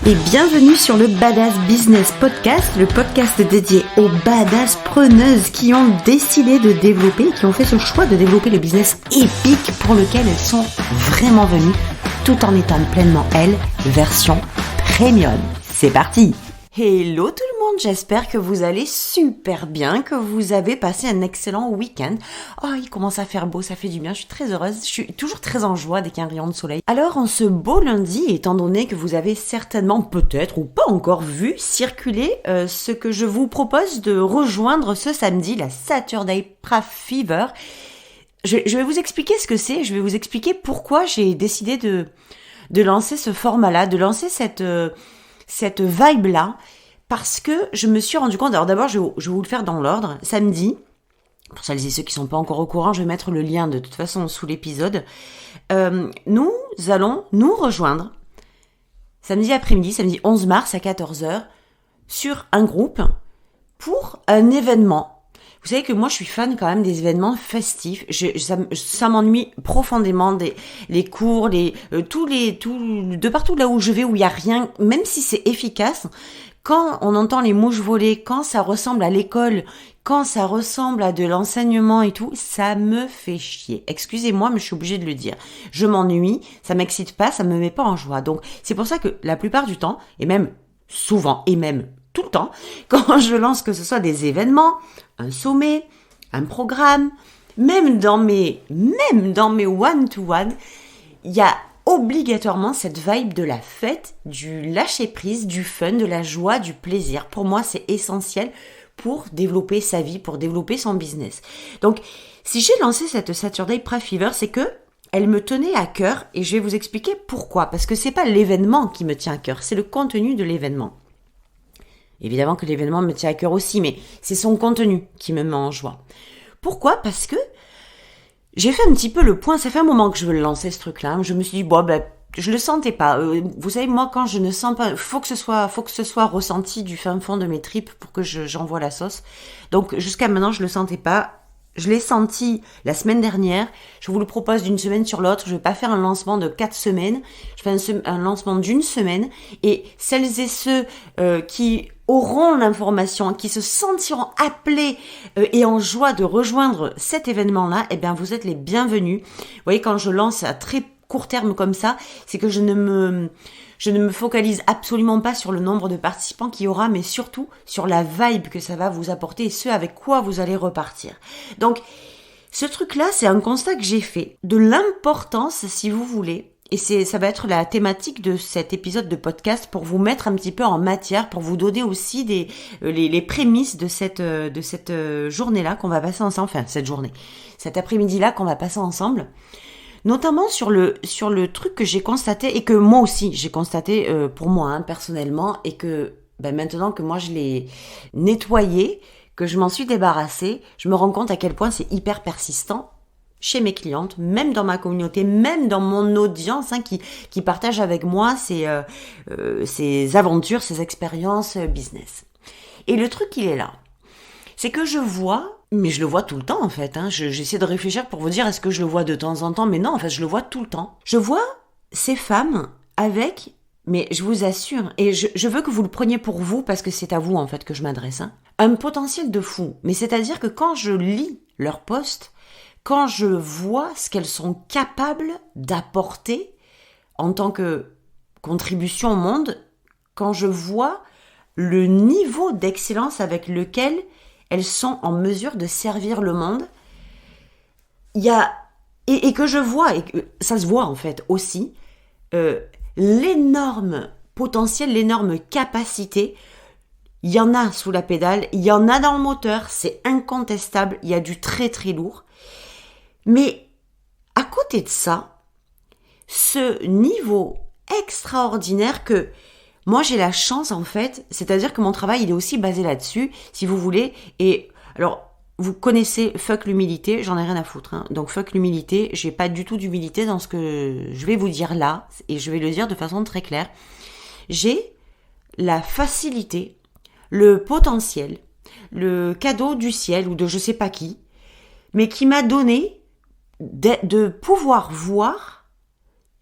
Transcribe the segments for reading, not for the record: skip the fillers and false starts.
Et bienvenue sur le Badass Business Podcast, le podcast dédié aux badass preneuses qui ont décidé de développer, qui ont fait ce choix de développer le business épique pour lequel elles sont vraiment venues, tout en étant pleinement elles, version premium. C'est parti! Hello tout le monde, j'espère que vous allez super bien, que vous avez passé un excellent week-end. Oh, il commence à faire beau, ça fait du bien, je suis très heureuse, je suis toujours très en joie dès qu'il y a un rayon de soleil. Alors en ce beau lundi, étant donné que vous avez certainement peut-être ou pas encore vu circuler ce que je vous propose de rejoindre ce samedi, la Saturday Craft Fever. Je vais vous expliquer ce que c'est, je vais vous expliquer pourquoi j'ai décidé de lancer ce format-là, de lancer cette vibe-là, parce que je me suis rendu compte, alors d'abord je vais vous le faire dans l'ordre, samedi, pour celles et ceux qui sont pas encore au courant, je vais mettre le lien de toute façon sous l'épisode, nous allons nous rejoindre samedi après-midi, samedi 11 mars à 14h, sur un groupe pour un événement. Vous savez que moi je suis fan quand même des événements festifs. Ça m'ennuie profondément les cours, de partout là où je vais où il y a rien, même si c'est efficace. Quand on entend les mouches voler, quand ça ressemble à l'école, quand ça ressemble à de l'enseignement et tout, ça me fait chier. Excusez-moi, mais je suis obligée de le dire. Je m'ennuie, ça m'excite pas, ça me met pas en joie. Donc c'est pour ça que la plupart du temps, et même souvent, et même tout le temps, quand je lance que ce soit des événements, un sommet, un programme, même dans mes one-to-one, il y a obligatoirement cette vibe de la fête, du lâcher-prise, du fun, de la joie, du plaisir. Pour moi, c'est essentiel pour développer sa vie, pour développer son business. Donc, si j'ai lancé cette Saturday Craft Fever, c'est que elle me tenait à cœur et je vais vous expliquer pourquoi. Parce que c'est pas l'événement qui me tient à cœur, c'est le contenu de l'événement. Évidemment que l'événement me tient à cœur aussi, mais c'est son contenu qui me met en joie. Pourquoi ? Parce que j'ai fait un petit peu le point, ça fait un moment que je veux le lancer ce truc-là. Je me suis dit, je le sentais pas. Vous savez, moi, quand je ne sens pas, faut que ce soit ressenti du fin fond de mes tripes pour que j'envoie la sauce. Donc, jusqu'à maintenant, je le sentais pas. Je l'ai senti la semaine dernière. Je vous le propose d'une semaine sur l'autre. Je vais pas faire un lancement de 4 semaines. Je fais un lancement d'une semaine. Et celles et ceux qui auront l'information, qui se sentiront appelés et en joie de rejoindre cet événement-là, eh bien, vous êtes les bienvenus. Vous voyez, quand je lance à très court terme comme ça, c'est que je ne me focalise absolument pas sur le nombre de participants qu'il y aura, mais surtout sur la vibe que ça va vous apporter et ce avec quoi vous allez repartir. Donc, ce truc-là, c'est un constat que j'ai fait de l'importance, si vous voulez, et ça va être la thématique de cet épisode de podcast pour vous mettre un petit peu en matière, pour vous donner aussi les prémices de cette journée-là qu'on va passer ensemble, enfin cette journée, cet après-midi-là qu'on va passer ensemble. Notamment sur le truc que j'ai constaté et que moi aussi j'ai constaté pour moi personnellement et que maintenant que moi je l'ai nettoyé, que je m'en suis débarrassée, je me rends compte à quel point c'est hyper persistant chez mes clientes, même dans ma communauté, même dans mon audience qui partage avec moi ses aventures, ses expériences business. Et le truc il est là, c'est que je vois, mais je le vois tout le temps en fait, j'essaie de réfléchir pour vous dire est-ce que je le vois de temps en temps, mais non en fait je le vois tout le temps. Je vois ces femmes avec, mais je vous assure, et je veux que vous le preniez pour vous parce que c'est à vous en fait que je m'adresse, un potentiel de fou, mais c'est-à-dire que quand je lis leurs posts, quand je vois ce qu'elles sont capables d'apporter en tant que contribution au monde, quand je vois le niveau d'excellence avec lequel elles sont en mesure de servir le monde, il y a, et que je vois, et que ça se voit en fait aussi, l'énorme potentiel, l'énorme capacité. Il y en a sous la pédale, il y en a dans le moteur, c'est incontestable, il y a du très très lourd. Mais à côté de ça, ce niveau extraordinaire que moi j'ai la chance en fait, c'est-à-dire que mon travail il est aussi basé là-dessus, si vous voulez, et alors vous connaissez fuck l'humilité, j'en ai rien à foutre, donc fuck l'humilité, j'ai pas du tout d'humilité dans ce que je vais vous dire là, et je vais le dire de façon très claire. J'ai la facilité, le potentiel, le cadeau du ciel ou de je sais pas qui, mais qui m'a donné de pouvoir voir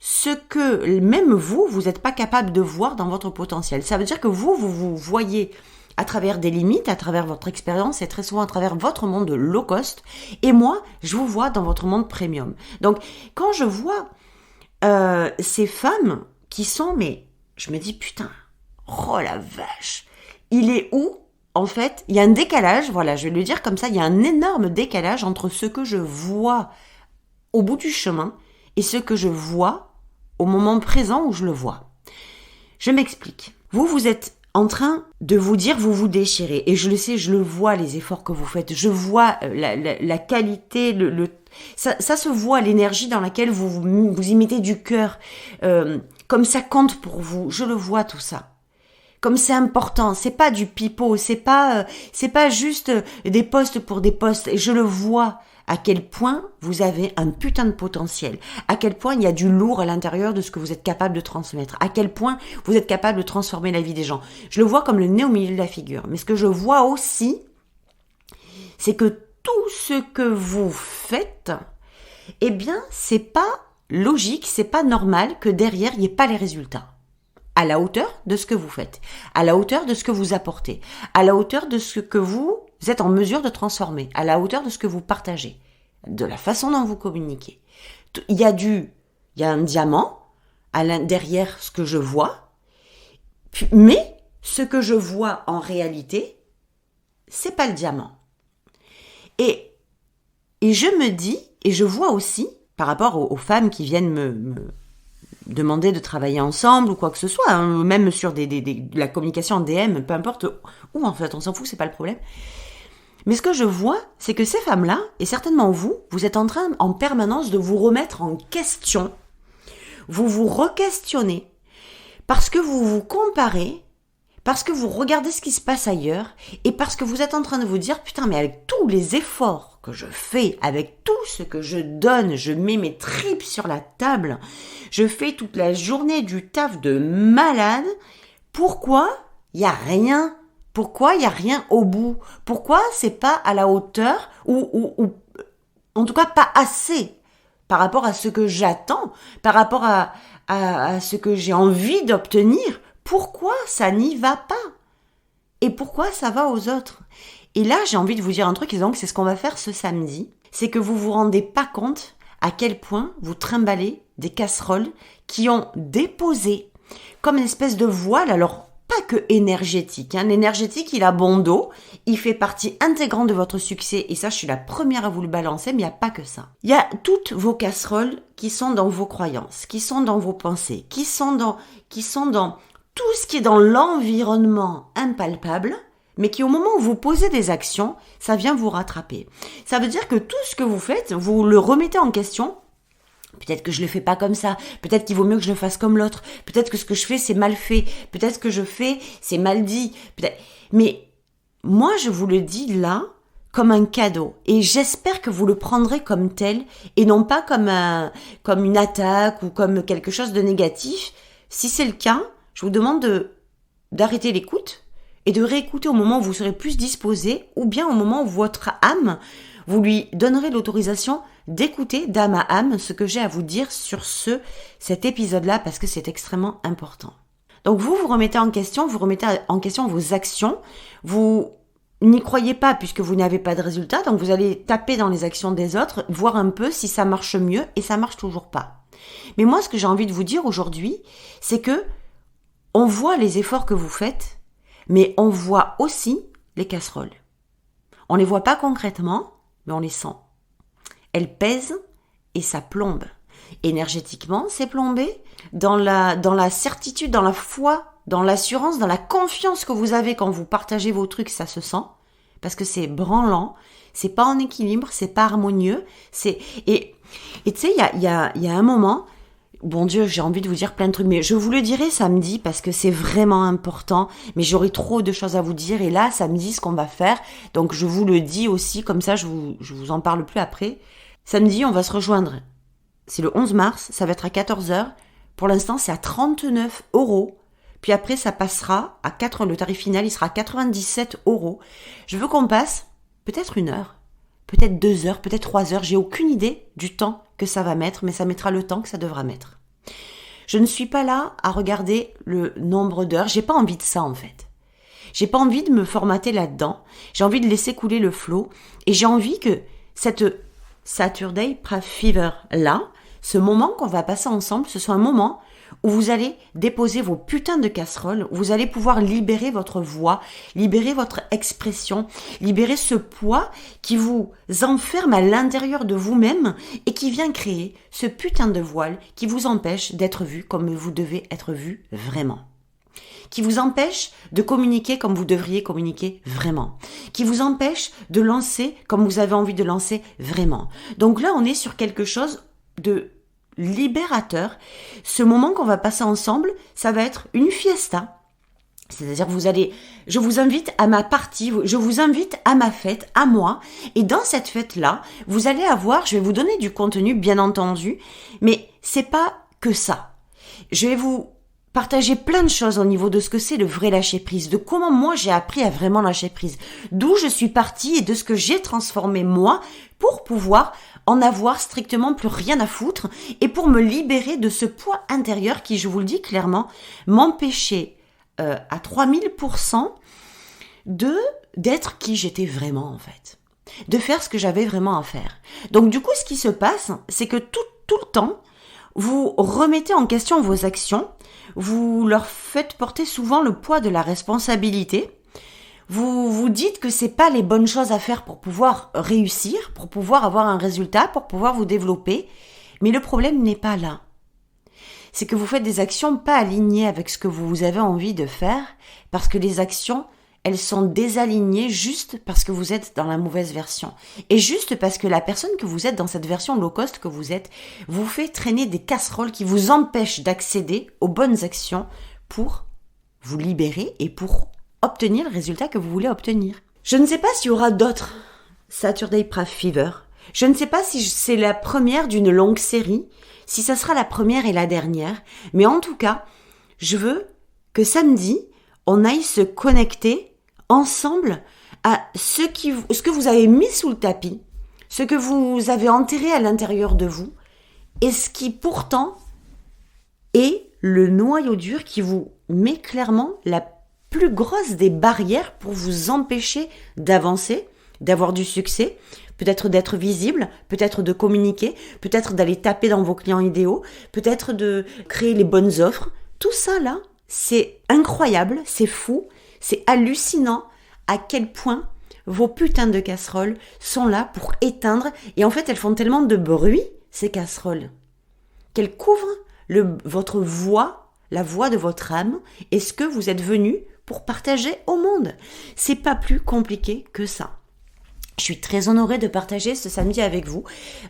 ce que même vous n'êtes pas capable de voir dans votre potentiel. Ça veut dire que vous voyez à travers des limites, à travers votre expérience et très souvent à travers votre monde low cost. Et moi, je vous vois dans votre monde premium. Donc, quand je vois ces femmes qui sont, mais je me dis, putain, oh la vache, il est où ? En fait, il y a un décalage, voilà, je vais le dire comme ça, il y a un énorme décalage entre ce que je vois au bout du chemin et ce que je vois au moment présent où je le vois. Je m'explique. Vous êtes en train de vous dire, vous vous déchirez. Et je le sais, je le vois, les efforts que vous faites. Je vois la qualité, ça se voit, l'énergie dans laquelle vous y mettez du cœur. Comme ça compte pour vous. Je le vois, tout ça. Comme c'est important. C'est pas du pipeau. C'est pas juste des postes pour des postes. Et je le vois. À quel point vous avez un putain de potentiel, à quel point il y a du lourd à l'intérieur de ce que vous êtes capable de transmettre, à quel point vous êtes capable de transformer la vie des gens. Je le vois comme le nez au milieu de la figure. Mais ce que je vois aussi, c'est que tout ce que vous faites, eh bien, c'est pas logique, c'est pas normal que derrière, il n'y ait pas les résultats. À la hauteur de ce que vous faites, à la hauteur de ce que vous apportez, à la hauteur de ce que vous êtes en mesure de transformer, à la hauteur de ce que vous partagez, de la façon dont vous communiquez. Il y a un diamant derrière ce que je vois, mais ce que je vois en réalité, c'est pas le diamant. Et je me dis, et je vois aussi, par rapport aux femmes qui viennent me demander de travailler ensemble ou quoi que ce soit, hein, même sur la communication en DM, peu importe où en fait, on s'en fout, c'est pas le problème. Mais ce que je vois, c'est que ces femmes-là, et certainement vous êtes en train en permanence de vous remettre en question, vous vous re-questionnez, parce que vous vous comparez, parce que vous regardez ce qui se passe ailleurs, et parce que vous êtes en train de vous dire, putain, mais avec tous les efforts que je fais, avec tout ce que je donne, je mets mes tripes sur la table, je fais toute la journée du taf de malade, pourquoi il n'y a rien ? Pourquoi il n'y a rien au bout ? Pourquoi c'est pas à la hauteur ou en tout cas pas assez par rapport à ce que j'attends, par rapport à ce que j'ai envie d'obtenir ? Pourquoi ça n'y va pas ? Et pourquoi ça va aux autres ? Et là, j'ai envie de vous dire un truc, et donc c'est ce qu'on va faire ce samedi, c'est que vous vous rendez pas compte à quel point vous trimballez des casseroles qui ont déposé comme une espèce de voile, alors pas que énergétique. Hein. L'énergétique, il a bon dos, il fait partie intégrante de votre succès, et ça, je suis la première à vous le balancer, mais il n'y a pas que ça. Il y a toutes vos casseroles qui sont dans vos croyances, qui sont dans vos pensées, qui sont dans tout ce qui est dans l'environnement impalpable, mais qui au moment où vous posez des actions, ça vient vous rattraper. Ça veut dire que tout ce que vous faites, vous le remettez en question. Peut-être que je le fais pas comme ça, peut-être qu'il vaut mieux que je le fasse comme l'autre, peut-être que ce que je fais c'est mal fait, peut-être que je fais c'est mal dit, mais moi je vous le dis là comme un cadeau et j'espère que vous le prendrez comme tel et non pas comme une attaque ou comme quelque chose de négatif. Si c'est le cas, je vous demande d'arrêter l'écoute et de réécouter au moment où vous serez plus disposé ou bien au moment où votre âme, vous lui donnerez l'autorisation d'écouter d'âme à âme ce que j'ai à vous dire sur cet épisode-là parce que c'est extrêmement important. Donc vous remettez en question, vos actions, vous n'y croyez pas puisque vous n'avez pas de résultat, donc vous allez taper dans les actions des autres, voir un peu si ça marche mieux et ça marche toujours pas. Mais moi ce que j'ai envie de vous dire aujourd'hui, c'est que on voit les efforts que vous faites, mais on voit aussi les casseroles. On les voit pas concrètement, mais on les sent. Elles pèsent et ça plombe. Énergétiquement, c'est plombé. Dans la certitude, dans la foi, dans l'assurance, dans la confiance que vous avez quand vous partagez vos trucs, ça se sent. Parce que c'est branlant, c'est pas en équilibre, c'est pas harmonieux. Et tu sais, il y a un moment, bon Dieu, j'ai envie de vous dire plein de trucs, mais je vous le dirai samedi parce que c'est vraiment important, mais j'aurai trop de choses à vous dire et là, samedi, ce qu'on va faire, donc je vous le dis aussi, comme ça je vous en parle plus après. Samedi, on va se rejoindre. C'est le 11 mars, ça va être à 14h. Pour l'instant, c'est à 39 €. Puis après, ça passera à le tarif final, il sera à 97 €. Je veux qu'on passe peut-être 1 heure, peut-être 2 heures, peut-être 3 heures. J'ai aucune idée du temps que ça va mettre, mais ça mettra le temps que ça devra mettre. Je ne suis pas là à regarder le nombre d'heures. J'ai pas envie de ça, en fait. J'ai pas envie de me formater là-dedans. J'ai envie de laisser couler le flow. Et j'ai envie que cette Saturday Craft Fever là, ce moment qu'on va passer ensemble, ce soit un moment où vous allez déposer vos putains de casseroles, où vous allez pouvoir libérer votre voix, libérer votre expression, libérer ce poids qui vous enferme à l'intérieur de vous-même et qui vient créer ce putain de voile qui vous empêche d'être vu comme vous devez être vu vraiment. Qui vous empêche de communiquer comme vous devriez communiquer vraiment, qui vous empêche de lancer comme vous avez envie de lancer vraiment. Donc là, on est sur quelque chose de libérateur. Ce moment qu'on va passer ensemble, ça va être une fiesta. C'est-à-dire je vous invite à ma partie, je vous invite à ma fête, à moi. Et dans cette fête-là, vous allez avoir, je vais vous donner du contenu, bien entendu, mais c'est pas que ça. Je vais vous partager plein de choses au niveau de ce que c'est le vrai lâcher prise, de comment moi j'ai appris à vraiment lâcher prise, d'où je suis partie et de ce que j'ai transformé moi pour pouvoir en avoir strictement plus rien à foutre et pour me libérer de ce poids intérieur qui, je vous le dis clairement, m'empêchait à 3000% d'être qui j'étais vraiment en fait, de faire ce que j'avais vraiment à faire. Donc du coup, ce qui se passe, c'est que tout le temps, vous remettez en question vos actions, vous leur faites porter souvent le poids de la responsabilité. Vous vous dites que c'est pas les bonnes choses à faire pour pouvoir réussir, pour pouvoir avoir un résultat, pour pouvoir vous développer. Mais le problème n'est pas là. C'est que vous faites des actions pas alignées avec ce que vous avez envie de faire, parce que les actions, elles sont désalignées juste parce que vous êtes dans la mauvaise version. Et juste parce que la personne que vous êtes dans cette version low cost que vous êtes, vous fait traîner des casseroles qui vous empêchent d'accéder aux bonnes actions pour vous libérer et pour obtenir le résultat que vous voulez obtenir. Je ne sais pas s'il y aura d'autres Saturday Craft Fever. Je ne sais pas si c'est la première d'une longue série, si ça sera la première et la dernière. Mais en tout cas, je veux que samedi, on aille se connecter ensemble à ce que vous avez mis sous le tapis, ce que vous avez enterré à l'intérieur de vous, et ce qui pourtant est le noyau dur qui vous met clairement la plus grosse des barrières pour vous empêcher d'avancer, d'avoir du succès, peut-être d'être visible, peut-être de communiquer, peut-être d'aller taper dans vos clients idéaux, peut-être de créer les bonnes offres. Tout ça là, c'est incroyable, c'est fou, c'est hallucinant à quel point vos putains de casseroles sont là pour éteindre, et en fait elles font tellement de bruit, ces casseroles, qu'elles couvrent votre voix, la voix de votre âme, et ce que vous êtes venu pour partager au monde. C'est pas plus compliqué que ça. Je suis très honorée de partager ce samedi avec vous.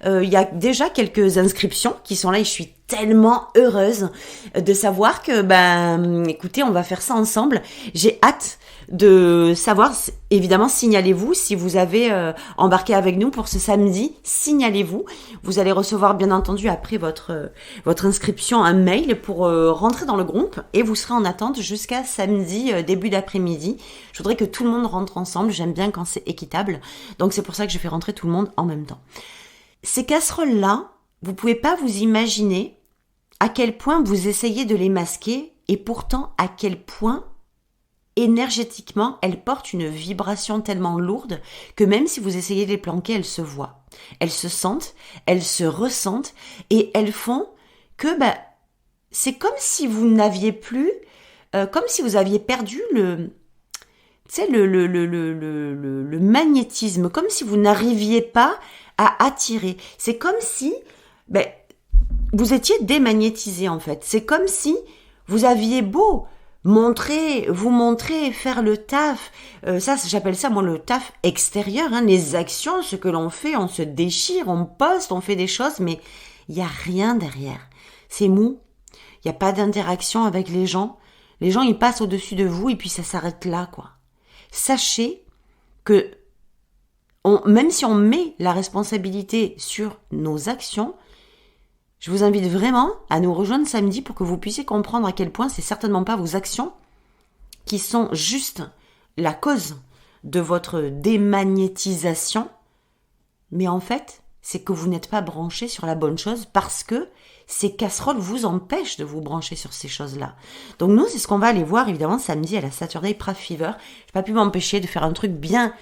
Il y a déjà quelques inscriptions qui sont là et je suis tellement heureuse de savoir que, écoutez, on va faire ça ensemble. J'ai hâte de savoir, évidemment, signalez-vous si vous avez embarqué avec nous pour ce samedi, signalez-vous. Vous allez recevoir, bien entendu, après votre inscription, un mail pour rentrer dans le groupe et vous serez en attente jusqu'à samedi, début d'après-midi. Je voudrais que tout le monde rentre ensemble. J'aime bien quand c'est équitable. Donc, c'est pour ça que je fais rentrer tout le monde en même temps. Ces casseroles-là, vous pouvez pas vous imaginer à quel point vous essayez de les masquer et pourtant à quel point énergétiquement, elles portent une vibration tellement lourde que même si vous essayez de les planquer, elles se voient. Elles se sentent, elles se ressentent et elles font que c'est comme si vous n'aviez plus, comme si vous aviez perdu le magnétisme, comme si vous n'arriviez pas à attirer. C'est comme si vous étiez démagnétisé en fait. C'est comme si vous aviez beau vous montrer, faire le taf. Ça, j'appelle ça, moi, le taf extérieur, les actions, ce que l'on fait, on se déchire, on poste, on fait des choses, mais il n'y a rien derrière. C'est mou. Il n'y a pas d'interaction avec les gens. Les gens, ils passent au-dessus de vous et puis ça s'arrête là, quoi. Sachez que même si on met la responsabilité sur nos actions, je vous invite vraiment à nous rejoindre samedi pour que vous puissiez comprendre à quel point c'est certainement pas vos actions qui sont juste la cause de votre démagnétisation, mais en fait, c'est que vous n'êtes pas branché sur la bonne chose parce que ces casseroles vous empêchent de vous brancher sur ces choses-là. Donc nous, c'est ce qu'on va aller voir évidemment samedi à la Saturday Craft Fever. J'ai pas pu m'empêcher de faire un truc bien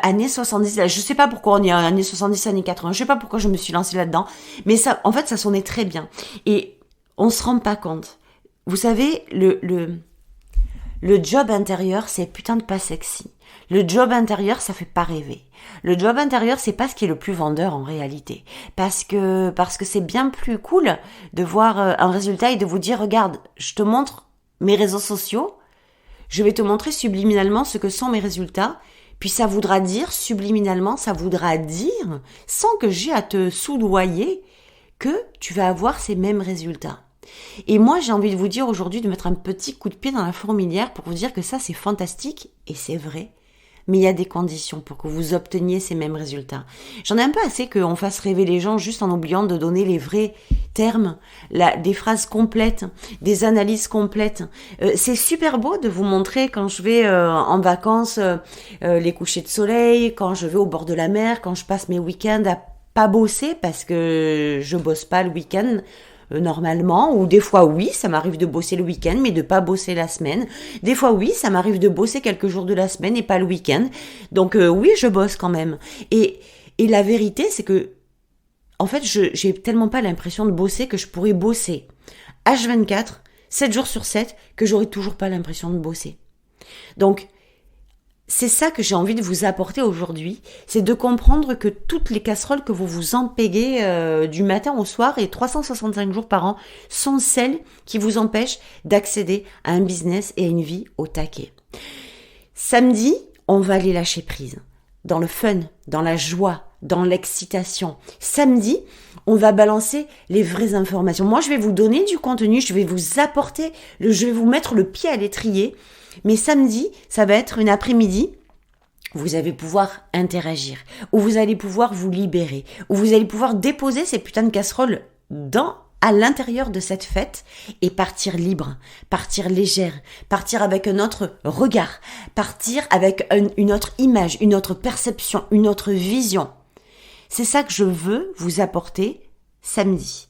années 70. Je sais pas pourquoi on est années 70, années 80. Je sais pas pourquoi je me suis lancée là-dedans. Mais ça, en fait, ça sonnait très bien. Et on se rend pas compte. Vous savez, le job intérieur, c'est putain de pas sexy. Le job intérieur, ça fait pas rêver. Le job intérieur, c'est pas ce qui est le plus vendeur en réalité. Parce que c'est bien plus cool de voir un résultat et de vous dire, regarde, je te montre mes réseaux sociaux. Je vais te montrer subliminalement ce que sont mes résultats. Puis ça voudra dire, subliminalement, ça voudra dire, sans que j'ai à te soudoyer, que tu vas avoir ces mêmes résultats. Et moi, j'ai envie de vous dire aujourd'hui de mettre un petit coup de pied dans la fourmilière pour vous dire que ça, c'est fantastique, et c'est vrai. Mais il y a des conditions pour que vous obteniez ces mêmes résultats. J'en ai un peu assez qu'on fasse rêver les gens juste en oubliant de donner les vrais termes, des phrases complètes, des analyses complètes. C'est super beau de vous montrer quand je vais en vacances les couchers de soleil, quand je vais au bord de la mer, quand je passe mes week-ends à pas bosser parce que je bosse pas le week-end normalement, ou des fois oui, ça m'arrive de bosser le week-end mais de pas bosser la semaine. Des fois oui, ça m'arrive de bosser quelques jours de la semaine et pas le week-end. Donc oui, je bosse quand même. Et la vérité, c'est que en fait, j'ai tellement pas l'impression de bosser que je pourrais bosser H24, 7 jours sur 7, que j'aurais toujours pas l'impression de bosser. Donc c'est ça que j'ai envie de vous apporter aujourd'hui, c'est de comprendre que toutes les casseroles que vous vous empêguez du matin au soir et 365 jours par an sont celles qui vous empêchent d'accéder à un business et à une vie au taquet. Samedi, on va aller lâcher prise. Dans le fun, dans la joie, dans l'excitation. Samedi, on va balancer les vraies informations. Moi, je vais vous donner du contenu, je vais vous apporter, je vais vous mettre le pied à l'étrier. Mais samedi, ça va être une après-midi où vous allez pouvoir interagir, où vous allez pouvoir vous libérer, où vous allez pouvoir déposer ces putains de casseroles à l'intérieur de cette fête et partir libre, partir légère, partir avec un autre regard, partir avec une autre image, une autre perception, une autre vision. C'est ça que je veux vous apporter samedi.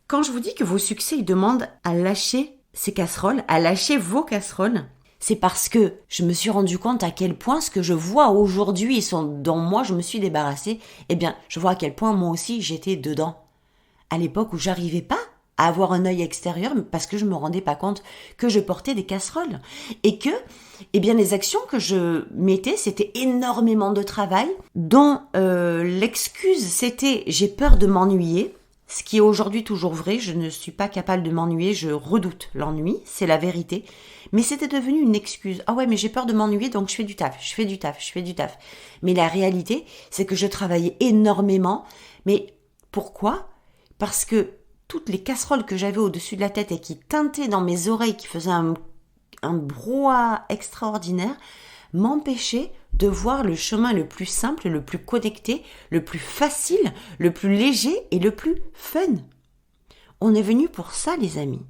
Quand je vous dis que vos succès, ils demandent à lâcher ces casseroles, à lâcher vos casseroles, c'est parce que je me suis rendu compte à quel point ce que je vois aujourd'hui et dont moi je me suis débarrassée, eh bien, je vois à quel point moi aussi j'étais dedans. À l'époque où j'arrivais pas à avoir un œil extérieur parce que je me rendais pas compte que je portais des casseroles et que, eh bien, les actions que je mettais, c'était énormément de travail dont l'excuse c'était j'ai peur de m'ennuyer. Ce qui est aujourd'hui toujours vrai, je ne suis pas capable de m'ennuyer, je redoute l'ennui, c'est la vérité. Mais c'était devenu une excuse. Ah ouais, mais j'ai peur de m'ennuyer, donc je fais du taf. Mais la réalité, c'est que je travaillais énormément. Mais pourquoi ? Parce que toutes les casseroles que j'avais au-dessus de la tête et qui tintaient dans mes oreilles, qui faisaient un brouhaha extraordinaire, m'empêchaient de voir le chemin le plus simple, le plus connecté, le plus facile, le plus léger et le plus fun. On est venu pour ça, les amis.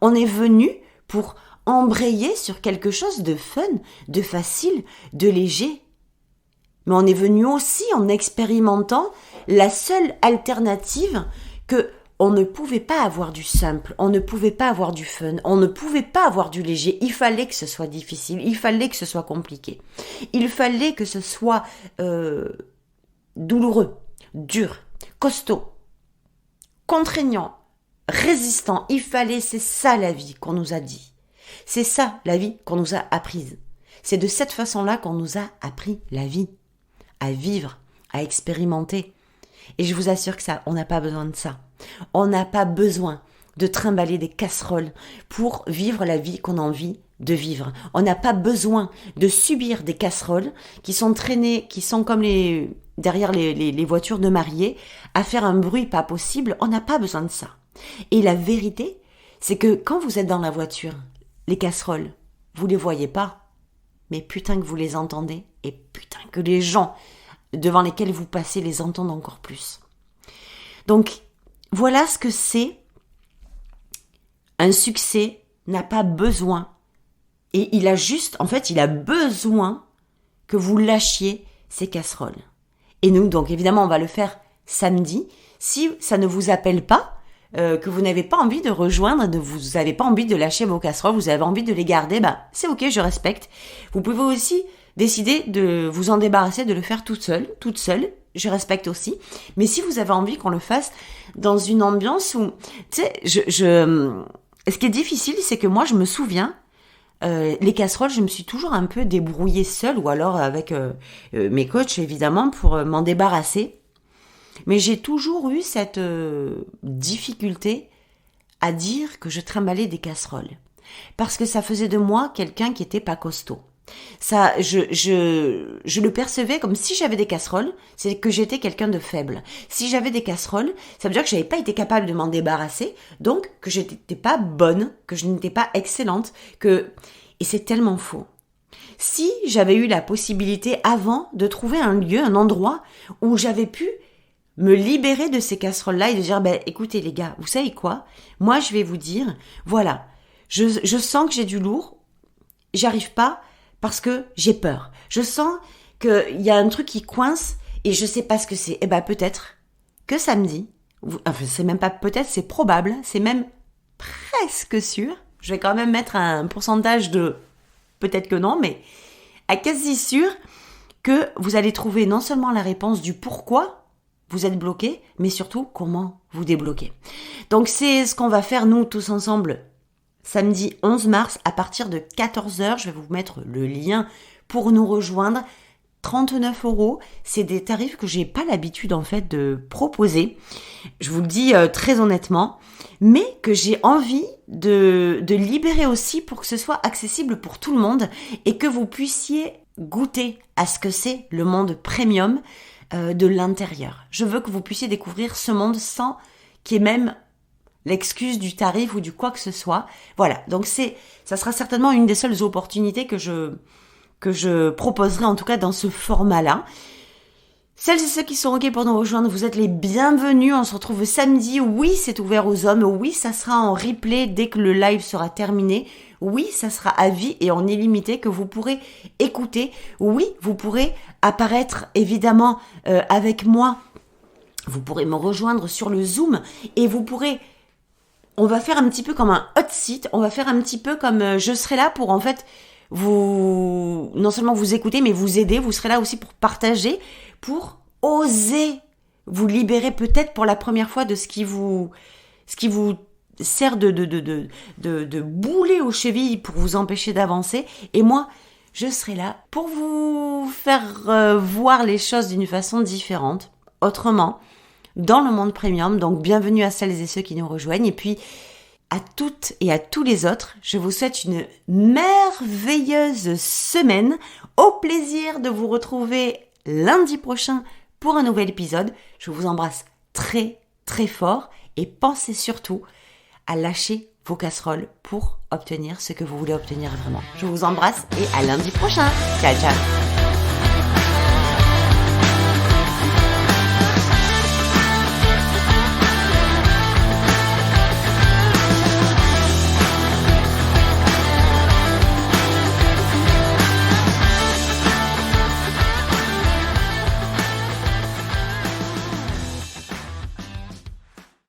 On est venu pour embrayer sur quelque chose de fun, de facile, de léger. Mais on est venu aussi en expérimentant la seule alternative que on ne pouvait pas avoir du simple, on ne pouvait pas avoir du fun, on ne pouvait pas avoir du léger. Il fallait que ce soit difficile, il fallait que ce soit compliqué. Il fallait que ce soit douloureux, dur, costaud, contraignant, résistant. C'est ça la vie qu'on nous a dit. C'est ça la vie qu'on nous a apprise. C'est de cette façon-là qu'on nous a appris la vie, à vivre, à expérimenter. Et je vous assure que ça, on n'a pas besoin de ça. On n'a pas besoin de trimballer des casseroles pour vivre la vie qu'on a envie de vivre. On n'a pas besoin de subir des casseroles qui sont traînées, qui sont comme derrière les voitures de mariés, à faire un bruit pas possible. On n'a pas besoin de ça. Et la vérité, c'est que quand vous êtes dans la voiture, les casseroles, vous les voyez pas, mais putain que vous les entendez, et putain que les gens devant lesquels vous passez les entendent encore plus. Donc, voilà ce que c'est. Un succès n'a pas besoin, et il a besoin que vous lâchiez ces casseroles. Et nous, donc, évidemment, on va le faire samedi. Si ça ne vous appelle pas, que vous n'avez pas envie de rejoindre, vous n'avez pas envie de lâcher vos casseroles, vous avez envie de les garder, c'est ok, je respecte. Vous pouvez aussi décider de vous en débarrasser, de le faire toute seule, je respecte aussi. Mais si vous avez envie qu'on le fasse dans une ambiance où, tu sais, ce qui est difficile, c'est que moi, je me souviens, les casseroles, je me suis toujours un peu débrouillée seule, ou alors avec mes coachs, évidemment, pour m'en débarrasser. Mais j'ai toujours eu cette difficulté à dire que je trimballais des casseroles. Parce que ça faisait de moi quelqu'un qui était pas costaud. Ça, je le percevais comme si j'avais des casseroles, c'est que j'étais quelqu'un de faible. Si j'avais des casseroles, ça veut dire que j'avais pas été capable de m'en débarrasser, donc que je n'étais pas bonne, que je n'étais pas excellente, et c'est tellement faux. Si j'avais eu la possibilité avant de trouver un lieu, un endroit où j'avais pu me libérer de ces casseroles-là et de dire, écoutez les gars, vous savez quoi? Moi, je vais vous dire, voilà, je sens que j'ai du lourd, j'arrive pas parce que j'ai peur. Je sens qu'il y a un truc qui coince et je sais pas ce que c'est. Peut-être que samedi, c'est même pas peut-être, c'est probable, c'est même presque sûr. Je vais quand même mettre un pourcentage de peut-être que non, mais à quasi sûr que vous allez trouver non seulement la réponse du pourquoi vous êtes bloqué, mais surtout comment vous débloquer. Donc c'est ce qu'on va faire nous tous ensemble samedi 11 mars à partir de 14h. Je vais vous mettre le lien pour nous rejoindre. 39 €, c'est des tarifs que j'ai pas l'habitude en fait de proposer. Je vous le dis très honnêtement, mais que j'ai envie de libérer aussi pour que ce soit accessible pour tout le monde et que vous puissiez goûter à ce que c'est le monde premium de l'intérieur. Je veux que vous puissiez découvrir ce monde sans qu'il y ait même l'excuse du tarif ou du quoi que ce soit. Voilà, donc ça sera certainement une des seules opportunités que je proposerai, en tout cas dans ce format-là. Celles et ceux qui sont OK pour nous rejoindre, vous êtes les bienvenus. On se retrouve samedi. Oui, c'est ouvert aux hommes. Oui, ça sera en replay dès que le live sera terminé. Oui, ça sera à vie et en illimité que vous pourrez écouter. Oui, vous pourrez apparaître évidemment avec moi. Vous pourrez me rejoindre sur le Zoom et vous pourrez... On va faire un petit peu comme un hot seat. On va faire un petit peu comme je serai là pour en fait vous, non seulement vous écouter, mais vous aider. Vous serez là aussi pour partager, pour oser vous libérer peut-être pour la première fois de ce qui vous sert de boulet aux chevilles pour vous empêcher d'avancer. Et moi, je serai là pour vous faire voir les choses d'une façon différente, autrement, dans le monde premium. Donc, bienvenue à celles et ceux qui nous rejoignent. Et puis, à toutes et à tous les autres, je vous souhaite une merveilleuse semaine. Au plaisir de vous retrouver lundi prochain pour un nouvel épisode. Je vous embrasse très très fort et pensez surtout à lâcher vos casseroles pour obtenir ce que vous voulez obtenir vraiment. Je vous embrasse et à lundi prochain. Ciao ciao.